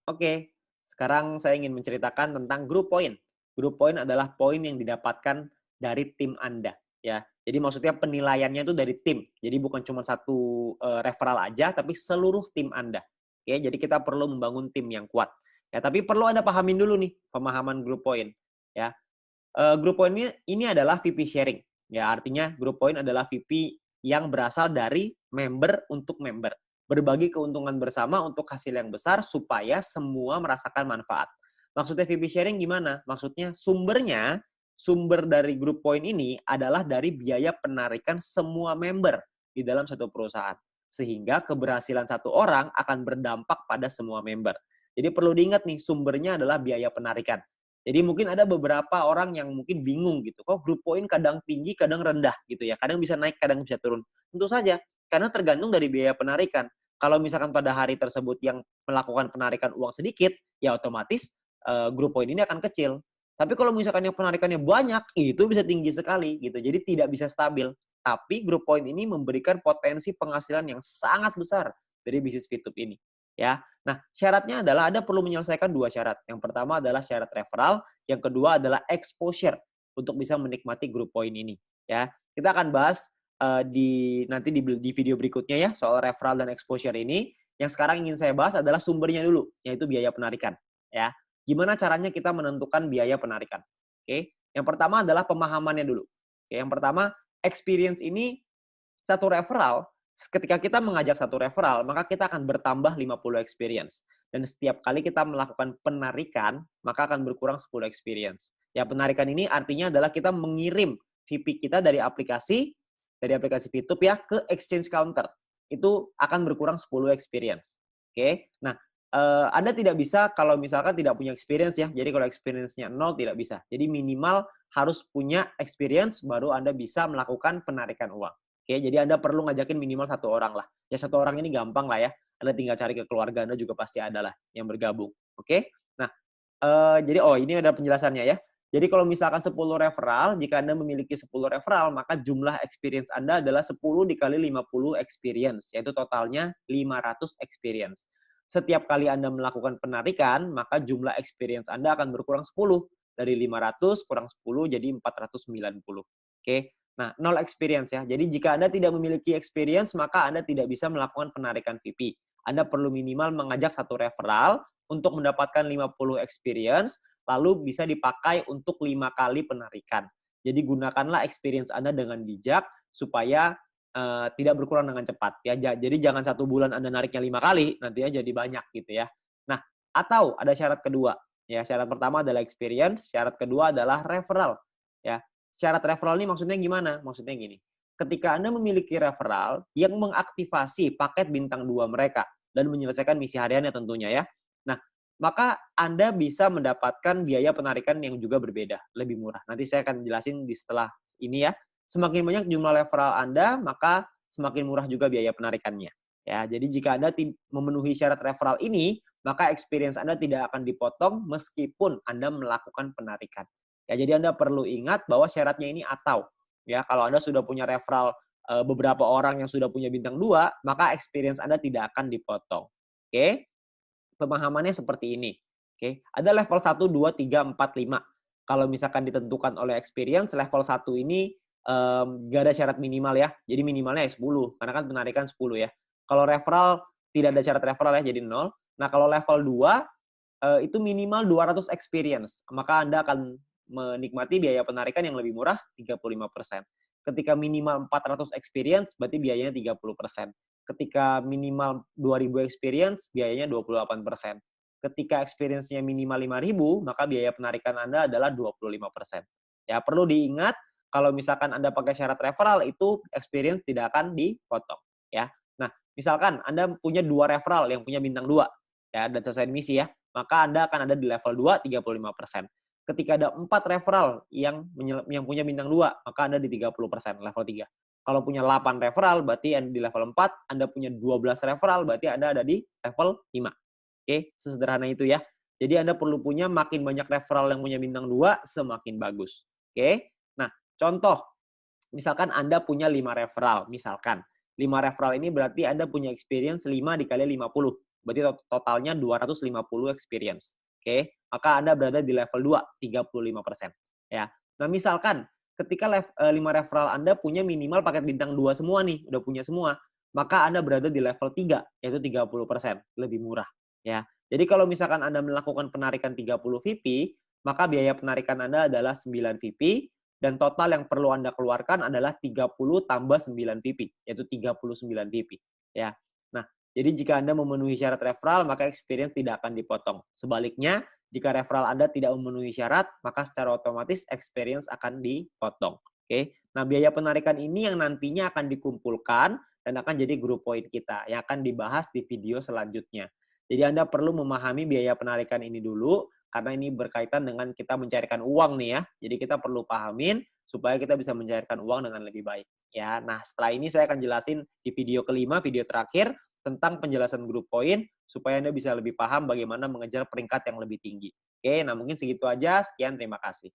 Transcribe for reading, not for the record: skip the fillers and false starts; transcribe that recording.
Oke, sekarang saya ingin menceritakan tentang group point. Group point adalah poin yang didapatkan dari tim Anda, ya. Jadi maksudnya penilaiannya itu dari tim. Jadi bukan cuma satu referral aja, tapi seluruh tim Anda. Oke, jadi kita perlu membangun tim yang kuat. Ya, tapi perlu Anda pahamin dulu nih pemahaman group point, ya. Group point ini adalah VP sharing. Ya, artinya group point adalah VP yang berasal dari member untuk member. Berbagi keuntungan bersama untuk hasil yang besar supaya semua merasakan manfaat. Maksudnya VP sharing gimana? Maksudnya sumber dari group point ini adalah dari biaya penarikan semua member di dalam satu perusahaan. Sehingga keberhasilan satu orang akan berdampak pada semua member. Jadi perlu diingat nih, sumbernya adalah biaya penarikan. Jadi mungkin ada beberapa orang yang mungkin bingung gitu, kok group point kadang tinggi, kadang rendah gitu ya, kadang bisa naik, kadang bisa turun. Tentu saja, karena tergantung dari biaya penarikan. Kalau misalkan pada hari tersebut yang melakukan penarikan uang sedikit, ya otomatis group point ini akan kecil. Tapi kalau misalkan yang penarikannya banyak, itu bisa tinggi sekali gitu. Jadi tidak bisa stabil. Tapi group point ini memberikan potensi penghasilan yang sangat besar dari bisnis Fitup ini. Ya, nah syaratnya adalah Anda perlu menyelesaikan dua syarat. Yang pertama adalah syarat referral, yang kedua adalah exposure untuk bisa menikmati group point ini. Ya, kita akan bahas nanti di video berikutnya ya soal referral dan exposure ini. Yang sekarang ingin saya bahas adalah sumbernya dulu, yaitu biaya penarikan. Ya, gimana caranya kita menentukan biaya penarikan? Oke, yang pertama adalah pemahamannya dulu. Oke, yang pertama experience ini satu referral. Ketika kita mengajak satu referral, maka kita akan bertambah 50 experience. Dan setiap kali kita melakukan penarikan, maka akan berkurang 10 experience. Ya, penarikan ini artinya adalah kita mengirim VP kita dari aplikasi Fitup ya ke exchange counter. Itu akan berkurang 10 experience. Oke. Nah, Anda tidak bisa kalau misalkan tidak punya experience ya. Jadi kalau experience-nya 0 tidak bisa. Jadi minimal harus punya experience baru Anda bisa melakukan penarikan uang. Oke, jadi Anda perlu ngajakin minimal satu orang lah. Ya satu orang ini gampang lah ya. Anda tinggal cari ke keluarga Anda juga pasti ada lah yang bergabung. Oke. Nah, jadi ini ada penjelasannya ya. Jadi kalau misalkan 10 referral, jika Anda memiliki 10 referral, maka jumlah experience Anda adalah 10 dikali 50 experience, yaitu totalnya 500 experience. Setiap kali Anda melakukan penarikan, maka jumlah experience Anda akan berkurang 10. Dari 500 kurang 10 jadi 490. Oke. Nah, 0 experience ya. Jadi jika Anda tidak memiliki experience, maka Anda tidak bisa melakukan penarikan VP. Anda perlu minimal mengajak satu referral untuk mendapatkan 50 experience, lalu bisa dipakai untuk 5 kali penarikan. Jadi gunakanlah experience Anda dengan bijak supaya tidak berkurang dengan cepat ya. Jadi jangan satu bulan Anda nariknya 5 kali, nantinya jadi banyak gitu ya. Nah, atau ada syarat kedua. Ya, syarat pertama adalah experience, syarat kedua adalah referral. Ya, syarat referral ini maksudnya gimana? Maksudnya gini, ketika Anda memiliki referral yang mengaktifasi paket bintang 2 mereka dan menyelesaikan misi hariannya tentunya ya. Nah, maka Anda bisa mendapatkan biaya penarikan yang juga berbeda, lebih murah. Nanti saya akan jelasin di setelah ini ya. Semakin banyak jumlah referral Anda, maka semakin murah juga biaya penarikannya. Ya, jadi jika Anda memenuhi syarat referral ini, maka experience Anda tidak akan dipotong meskipun Anda melakukan penarikan. Ya, jadi Anda perlu ingat bahwa syaratnya ini atau. Ya, kalau Anda sudah punya referral beberapa orang yang sudah punya bintang 2, maka experience Anda tidak akan dipotong. Oke? Pemahamannya seperti ini. Oke, ada level 1, 2, 3, 4, 5. Kalau misalkan ditentukan oleh experience, level 1 ini nggak ada syarat minimal ya. Jadi minimalnya 10, karena kan penarikan 10 ya. Kalau referral, tidak ada syarat referral ya, jadi 0. Nah, kalau level 2, itu minimal 200 experience. Maka Anda akan menikmati biaya penarikan yang lebih murah, 35%. Ketika minimal 400 experience, berarti biayanya 30%. Ketika minimal 2.000 experience, biayanya 28%. Ketika experience-nya minimal 5.000, maka biaya penarikan Anda adalah 25%. Ya, perlu diingat, kalau misalkan Anda pakai syarat referral, itu experience tidak akan dipotong. Ya. Nah, misalkan Anda punya 2 referral yang punya bintang 2, ya, dan selesai misi ya, maka Anda akan ada di level 2, 35%. Ketika ada 4 referral yang punya bintang 2, maka Anda di 30%, level 3. Kalau punya 8 referral, berarti Anda di level 4. Anda punya 12 referral, berarti Anda ada di level 5. Oke, sesederhana itu ya. Jadi Anda perlu punya makin banyak referral yang punya bintang 2, semakin bagus. Oke. Nah, contoh, misalkan Anda punya 5 referral, misalkan. 5 referral ini berarti Anda punya experience 5 dikali 50. berarti totalnya 250 experience. Oke, maka Anda berada di level 2, 35%. Ya. Nah, misalkan ketika 5 referral Anda punya minimal paket bintang 2 semua nih, udah punya semua, maka Anda berada di level 3, yaitu 30%, lebih murah. Ya. Jadi kalau misalkan Anda melakukan penarikan 30 VP, maka biaya penarikan Anda adalah 9 VP, dan total yang perlu Anda keluarkan adalah 30 tambah 9 VP, yaitu 39 VP. Ya. Nah, jadi jika Anda memenuhi syarat referral, maka experience tidak akan dipotong. Sebaliknya, jika referral Anda tidak memenuhi syarat, maka secara otomatis experience akan dipotong. Oke. Nah, biaya penarikan ini yang nantinya akan dikumpulkan dan akan jadi grup poin kita yang akan dibahas di video selanjutnya. Jadi Anda perlu memahami biaya penarikan ini dulu, karena ini berkaitan dengan kita mencairkan uang nih ya. Jadi kita perlu pahamin supaya kita bisa mencairkan uang dengan lebih baik. Ya, nah setelah ini saya akan jelasin di video kelima, video terakhir, tentang penjelasan grup poin, supaya Anda bisa lebih paham bagaimana mengejar peringkat yang lebih tinggi. Oke, nah mungkin segitu aja. Sekian, terima kasih.